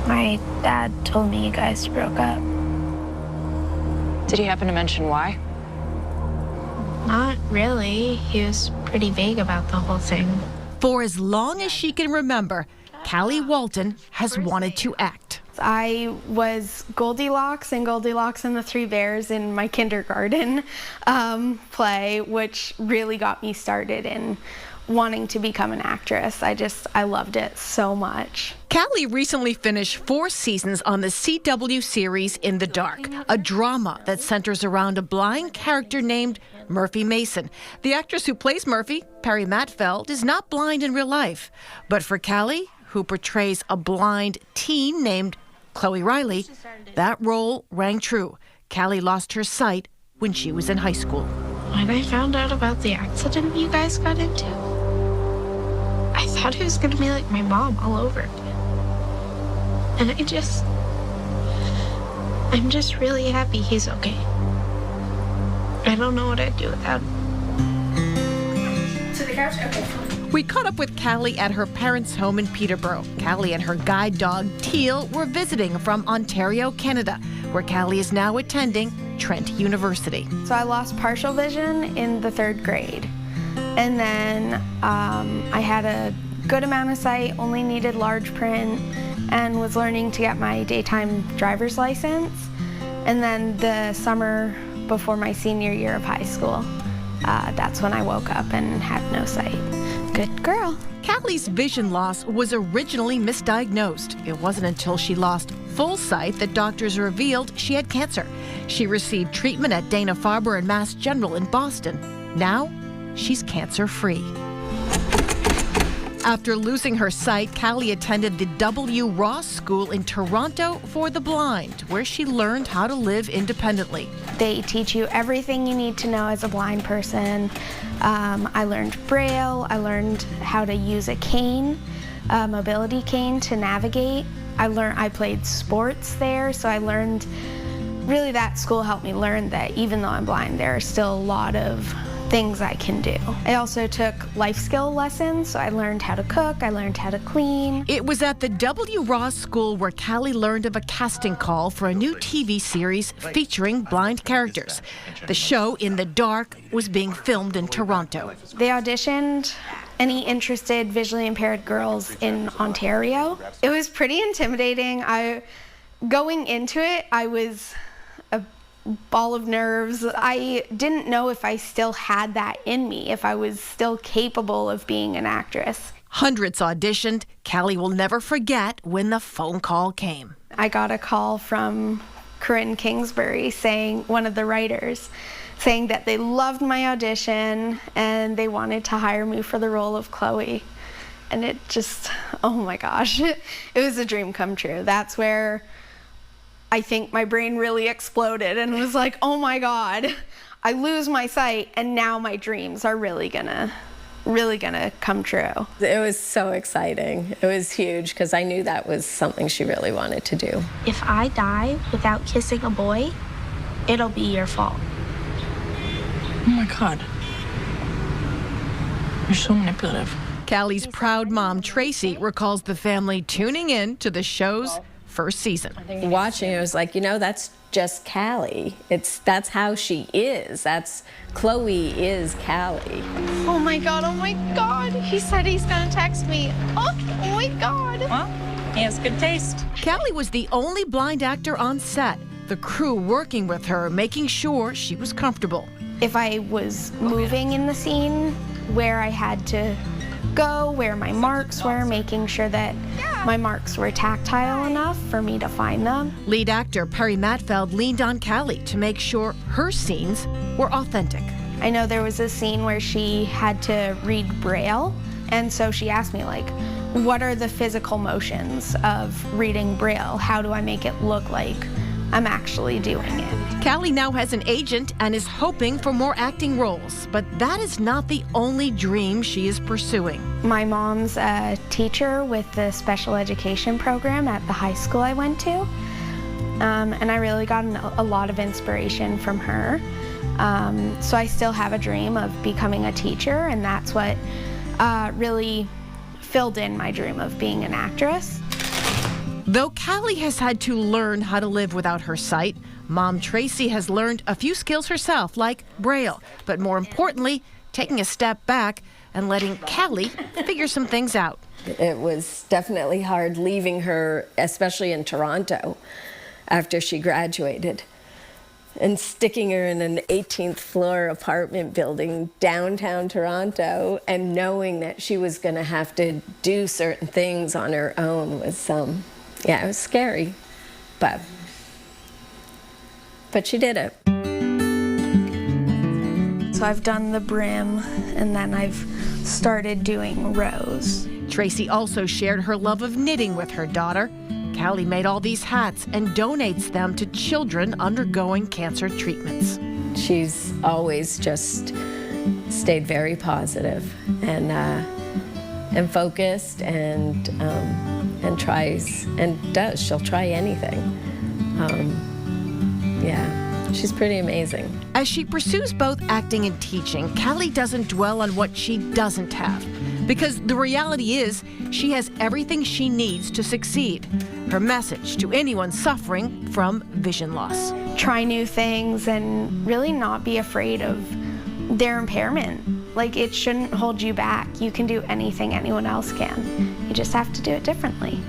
My dad told me you guys broke up. Did he happen to mention why? Not really. He was pretty vague about the whole thing. For as long as she can remember, Callie Walton has wanted to act. I was Goldilocks and Goldilocks and the Three Bears in my kindergarten play, which really got me started in wanting to become an actress. I loved it so much. Callie recently finished 4 seasons on the CW series In the Dark, a drama that centers around a blind character named Murphy Mason. The actress who plays Murphy, Perry Matfeld, is not blind in real life. But for Callie, who portrays a blind teen named Chloe Riley, that role rang true. Callie lost her sight when she was in high school. When I found out about the accident you guys got into, I thought it was going to be like my mom all over again. And I'm just really happy he's okay. I don't know what I'd do without him. To the couch? Okay. We caught up with Callie at her parents' home in Peterborough. Callie and her guide dog, Teal, were visiting from Ontario, Canada, where Callie is now attending Trent University. So I lost partial vision in the 3rd grade. And then I had a good amount of sight, only needed large print, and was learning to get my daytime driver's license. And then the summer before my senior year of high school, that's when I woke up and had no sight. Good girl. Callie's vision loss was originally misdiagnosed. It wasn't until she lost full sight that doctors revealed she had cancer. She received treatment at Dana-Farber and Mass General in Boston. Now, she's cancer-free. After losing her sight, Callie attended the W. Ross School in Toronto for the Blind, where she learned how to live independently. They teach you everything you need to know as a blind person. I learned Braille. I learned how to use a cane, a mobility cane, to navigate. I played sports there, so I learned, really that school helped me learn that even though I'm blind, there are still a lot of things I can do. I also took life skill lessons, so I learned how to cook, I learned how to clean. It was at the W. Ross School where Callie learned of a casting call for a new TV series featuring blind characters. The show, In the Dark, was being filmed in Toronto. They auditioned any interested visually impaired girls in Ontario. It was pretty intimidating. Going into it, I was a ball of nerves. I didn't know if I still had that in me, if I was still capable of being an actress. Hundreds auditioned. Callie will never forget when the phone call came. I got a call from Corinne Kingsbury, one of the writers, saying that they loved my audition and they wanted to hire me for the role of Chloe. And it just, oh my gosh, it was a dream come true. That's where I think my brain really exploded and was like, oh my God, I lose my sight and now my dreams are really gonna come true. It was so exciting. It was huge because I knew that was something she really wanted to do. If I die without kissing a boy, it'll be your fault. Oh my God. You're so manipulative. Callie's proud mom, Tracy, recalls the family tuning in to the show's first season. Watching it was like, that's just Callie. That's how she is. Chloe is Callie. Oh my God, oh my God. He said he's gonna text me. Oh my God. Well, he has good taste. Callie was the only blind actor on set. The crew working with her, making sure she was comfortable. If I was moving in the scene, where I had to go, where my marks were, making sure that my marks were tactile enough for me to find them. Lead actor Perry Matfeld leaned on Callie to make sure her scenes were authentic. I know there was a scene where she had to read Braille, and so she asked me, what are the physical motions of reading Braille? How do I make it look like I'm actually doing it? Callie now has an agent and is hoping for more acting roles, but that is not the only dream she is pursuing. My mom's a teacher with the special education program at the high school I went to, and I really got a lot of inspiration from her. So I still have a dream of becoming a teacher, and that's what really filled in my dream of being an actress. Though Callie has had to learn how to live without her sight, Mom Tracy has learned a few skills herself, like Braille, but more importantly, taking a step back and letting Callie figure some things out. It was definitely hard leaving her, especially in Toronto, after she graduated, and sticking her in an 18th floor apartment building downtown Toronto, and knowing that she was going to have to do certain things on her own was, yeah, it was scary, but she did it. So I've done the brim, and then I've started doing rows. Tracy also shared her love of knitting with her daughter. Callie made all these hats and donates them to children undergoing cancer treatments. She's always just stayed very positive and focused, and tries and does. She'll try anything. Yeah, she's pretty amazing. As she pursues both acting and teaching, Callie doesn't dwell on what she doesn't have, because the reality is she has everything she needs to succeed. Her message to anyone suffering from vision loss: Try new things and really not be afraid of their impairment. Like, it shouldn't hold you back. You can do anything anyone else can. You just have to do it differently.